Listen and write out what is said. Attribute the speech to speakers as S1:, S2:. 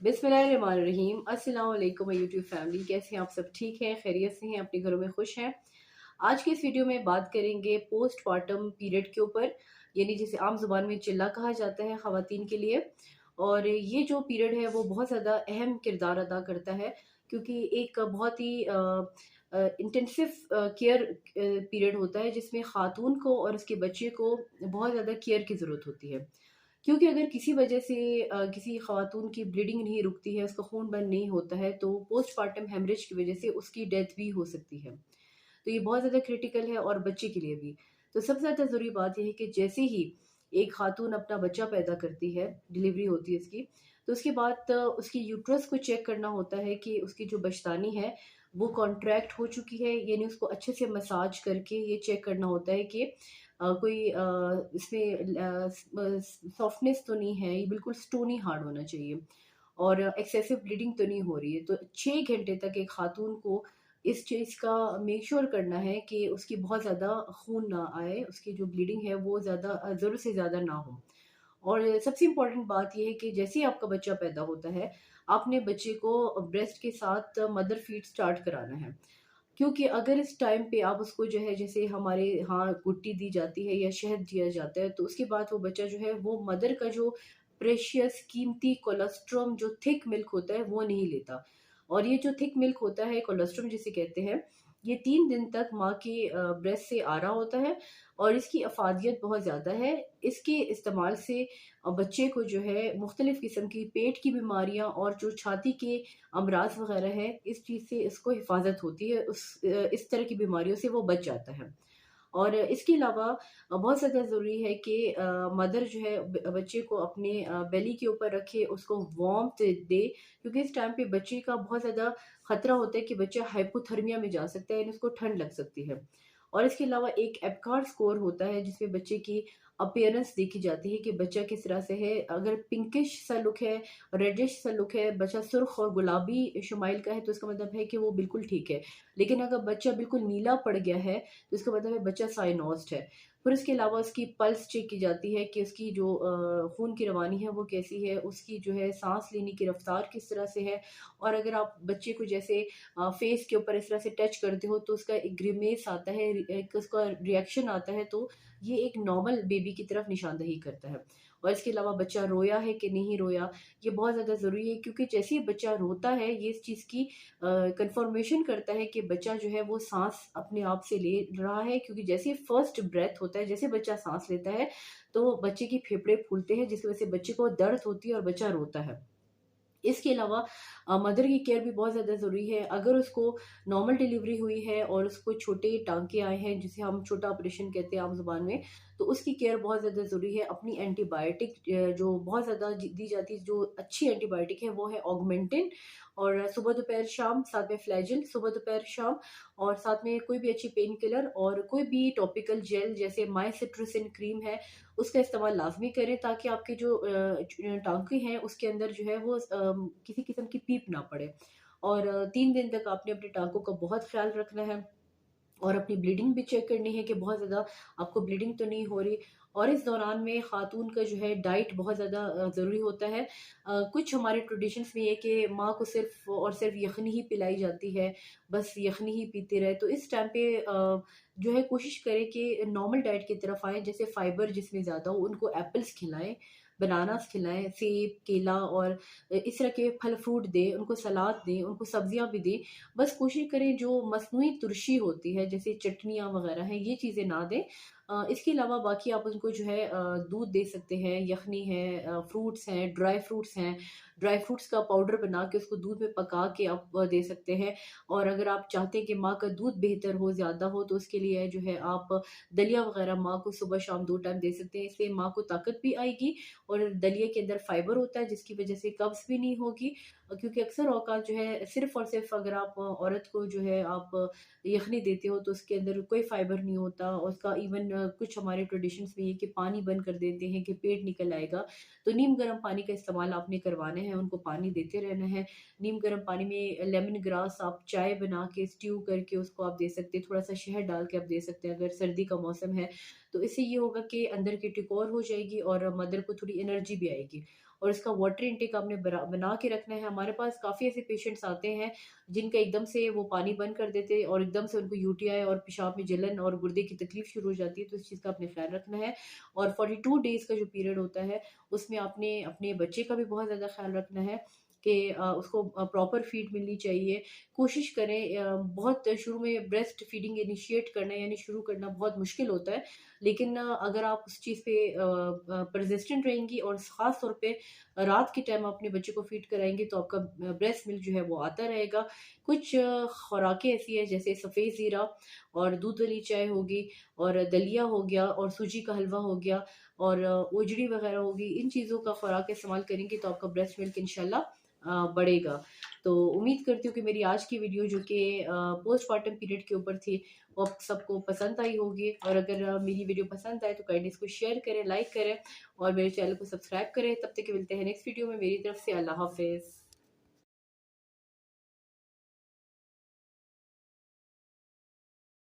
S1: बिस्मिल्लाहिर्रहमानिर्रहीम। अस्सलाम वालेकुम यूट्यूब फैमिली, कैसे हैं आप? सब ठीक हैं, खैरियत से हैं, अपने घरों में खुश हैं। आज की इस वीडियो में बात करेंगे पोस्टपार्टम पीरियड के ऊपर, यानी जिसे आम जुबान में चिल्ला कहा जाता है ख़वातीन के लिए। और ये जो पीरियड है वो बहुत ज़्यादा अहम किरदार अदा करता है, क्योंकि एक बहुत ही इंटेंसिव केयर पीरियड होता है, जिसमें ख़ातून को और उसके बच्चे को बहुत ज़्यादा केयर की ज़रूरत होती है। क्योंकि अगर किसी वजह से किसी खातून की ब्लीडिंग नहीं रुकती है, उसका खून बंद नहीं होता है, तो पोस्टपार्टम हेमरेज की वजह से उसकी डेथ भी हो सकती है। तो ये बहुत ज़्यादा क्रिटिकल है, और बच्चे के लिए भी। तो सबसे ज़्यादा ज़रूरी बात ये है कि जैसे ही एक खातून अपना बच्चा पैदा करती है, डिलीवरी होती है उसकी, तो उसके बाद उसकी यूट्रस को चेक करना होता है कि उसकी जो बचतानी है वो कॉन्ट्रैक्ट हो चुकी है, यानी उसको अच्छे से मसाज करके ये चेक करना होता है कि कोई इसमें सॉफ्टनेस तो नहीं है, ये बिल्कुल स्टोनी हार्ड होना चाहिए, और एक्सेसिव ब्लीडिंग तो नहीं हो रही है। तो 6 घंटे तक एक खातून को इस चीज़ का मेक श्योर करना है कि उसकी बहुत ज़्यादा खून ना आए, उसकी जो ब्लीडिंग है वो ज़्यादा ज़रूरत से ज़्यादा ना हो। और सबसे इम्पोर्टेंट बात ये है कि जैसे ही आपका बच्चा पैदा होता है, आपने बच्चे को ब्रेस्ट के साथ मदर फीड स्टार्ट कराना है। क्योंकि अगर इस टाइम पे आप उसको जो है, जैसे हमारे यहाँ गुट्टी दी जाती है या शहद दिया जाता है, तो उसके बाद वो बच्चा जो है वो मदर का जो प्रेशियस कीमती कोलेस्ट्रॉम जो थिक मिल्क होता है वो नहीं लेता। और ये जो थिक मिल्क होता है, कोलेस्ट्रॉम जिसे कहते हैं, ये 3 दिन तक माँ के ब्रेस्ट से आ रहा होता है, और इसकी अफादियत बहुत ज़्यादा है। इसके इस्तेमाल से बच्चे को जो है मुख्तलिफ़ किस्म की पेट की बीमारियाँ और जो छाती के अमराज वगैरह है, इस चीज़ से इसको हिफाजत होती है, इस तरह की बीमारियों से वो बच जाता है। और इसके अलावा बहुत ज़्यादा ज़रूरी है कि मदर जो है बच्चे को अपने बेली के ऊपर रखे, उसको वार्मथ दे, क्योंकि इस टाइम पे बच्चे का बहुत ज़्यादा खतरा होता है कि बच्चा हाइपोथर्मिया में जा सकता है, यानी उसको ठंड लग सकती है। और इसके अलावा एक एपगार स्कोर होता है, जिसमें बच्चे की अपीयरेंस देखी जाती है कि बच्चा किस तरह से है। अगर पिंकिश सा लुक है, रेडिश सा लुक है, बच्चा सुर्ख और गुलाबी शुमाइल का है, तो इसका मतलब है कि वो बिल्कुल ठीक है। लेकिन अगर बच्चा बिल्कुल नीला पड़ गया है, तो इसका मतलब है बच्चा साइनोस्ट है। फिर इसके अलावा उसकी पल्स चेक की जाती है कि उसकी जो खून की रवानी है वो कैसी है, उसकी जो है सांस लेने की रफ्तार किस तरह से है। और अगर आप बच्चे को जैसे फेस के ऊपर इस तरह से टच करते हो, तो उसका एक ग्रिमेस आता है, एक उसका रिएक्शन आता है, तो ये एक नॉर्मल बेबी की तरफ निशानदही करता है। और इसके अलावा बच्चा रोया है कि नहीं रोया, ये बहुत ज़्यादा ज़रूरी है, क्योंकि जैसे ही बच्चा रोता है, ये इस चीज़ की कंफर्मेशन करता है कि बच्चा जो है वो सांस अपने आप से ले रहा है। क्योंकि जैसे ही फर्स्ट ब्रेथ होता है, जैसे बच्चा सांस लेता है, तो बच्चे की फेफड़े फूलते हैं, जिसकी वजह से बच्चे को दर्द होती है और बच्चा रोता है। इसके अलावा मदर की केयर भी बहुत ज़्यादा ज़रूरी है। अगर उसको नॉर्मल डिलीवरी हुई है और उसको छोटे टाँके आए हैं, जिसे हम छोटा ऑपरेशन कहते हैं आम ज़ुबान में, तो उसकी केयर बहुत ज़्यादा ज़रूरी है। अपनी एंटीबायोटिक जो बहुत ज़्यादा दी जाती है, जो अच्छी एंटीबायोटिक है, वो है ऑगमेंटिन, और सुबह दोपहर शाम, साथ में फ्लैजिल सुबह दोपहर शाम, और साथ में कोई भी अच्छी पेन किलर और कोई भी टॉपिकल जेल जैसे माइसिट्रिसिन क्रीम है, उसका इस्तेमाल लाज़मी करें, ताकि आपके जो टाँके हैं उसके अंदर जो है वो किसी किस्म की पीप ना पड़े। और 3 दिन तक आपने अपने टाँकों का बहुत ख़्याल रखना है, और अपनी ब्लीडिंग भी चेक करनी है कि बहुत ज़्यादा आपको ब्लीडिंग तो नहीं हो रही। और इस दौरान में ख़ातून का जो है डाइट बहुत ज़्यादा ज़रूरी होता है। कुछ हमारे ट्रेडिशंस में ये कि माँ को सिर्फ़ और सिर्फ़ यखनी ही पिलाई जाती है, बस यखनी ही पीते रहे। तो इस टाइम पे जो है कोशिश करें कि नॉर्मल डाइट की तरफ आएँ, जैसे फाइबर जिसमें ज़्यादा हो, उनको एप्पल्स खिलाएँ, बनानास खिलाएँ, सेब, केला और इस तरह के फल फ्रूट दें, उनको सलाद दें, उनको सब्जियाँ भी दें। बस कोशिश करें जो मस्नूई तुरशी होती है, जैसे चटनियाँ वगैरह हैं, ये चीज़ें ना दें। इसके अलावा बाकी आप उनको जो है दूध दे सकते हैं, यखनी है, फ्रूट्स हैं, ड्राई फ्रूट्स हैं। ड्राई फ्रूट्स का पाउडर बना के उसको दूध में पका के आप दे सकते हैं। और अगर आप चाहते हैं कि माँ का दूध बेहतर हो, ज़्यादा हो, तो उसके लिए जो है आप दलिया वगैरह माँ को सुबह शाम 2 टाइम दे सकते हैं। इससे माँ को ताकत भी आएगी, और दलिया के अंदर फाइबर होता है, जिसकी वजह से कब्ज़ भी नहीं होगी। क्योंकि अक्सर औक़ात जो है सिर्फ़ और सिर्फ़ अगर आप औरत को जो है आप यखनी देते हो, तो उसके अंदर कोई फाइबर नहीं होता। और उसका इवन कुछ हमारे ट्रेडिशंस में ये कि पानी बंद कर देते हैं कि पेट निकल आएगा। तो नीम गर्म पानी का इस्तेमाल आपने करवाना है, उनको पानी देते रहना है। नीम गर्म पानी में लेमन ग्रास आप चाय बना के स्ट्यू करके उसको आप दे सकते हैं, थोड़ा-सा शहद डाल के आप दे सकते हैं अगर सर्दी का मौसम है। तो इससे ये होगा कि अंदर की टिकोर हो जाएगी और मदर को थोड़ी एनर्जी भी आएगी। और इसका वाटर इंटेक आपने बना के रखना है। हमारे पास काफ़ी ऐसे पेशेंट्स आते हैं जिनका एकदम से वो पानी बंद कर देते हैं और एकदम से उनको यूटीआई और पेशाब में जलन और गुर्दे की तकलीफ शुरू हो जाती है, तो इस चीज़ का आपने ख्याल रखना है। और 42 डेज़ का जो पीरियड होता है उसमें आपने अपने बच्चे का भी बहुत ज़्यादा ख्याल रखना है कि उसको प्रॉपर फीड मिलनी चाहिए। कोशिश करें, बहुत शुरू में ब्रेस्ट फीडिंग इनिशिएट करना यानी शुरू करना बहुत मुश्किल होता है, लेकिन अगर आप उस चीज़ पे परसिस्टेंट रहेंगी और ख़ास तौर पे रात के टाइम अपने बच्चे को फीड कराएंगे तो आपका ब्रेस्ट मिल्क जो है वो आता रहेगा। कुछ खुराकें ऐसी है जैसे सफ़ेद ज़ीरा और दूध वाली चाय होगी और दलिया हो गया और सूजी का हलवा हो गया और ओजड़ी वगैरह होगी, इन चीज़ों का खुराक इस्तेमाल करेंगे तो आपका ब्रेस्ट मिल्क इंशाल्लाह बढ़ेगा। तो उम्मीद करती हूँ कि मेरी आज की वीडियो जो कि पोस्टपार्टम पीरियड के ऊपर थी वो आप सबको पसंद आई होगी। और अगर मेरी वीडियो पसंद आए तो काइंडली इसको शेयर करें, लाइक करें और मेरे चैनल को सब्सक्राइब करें। तब तक के मिलते हैं नेक्स्ट वीडियो में। मेरी तरफ से अल्लाह हाफ़िज़।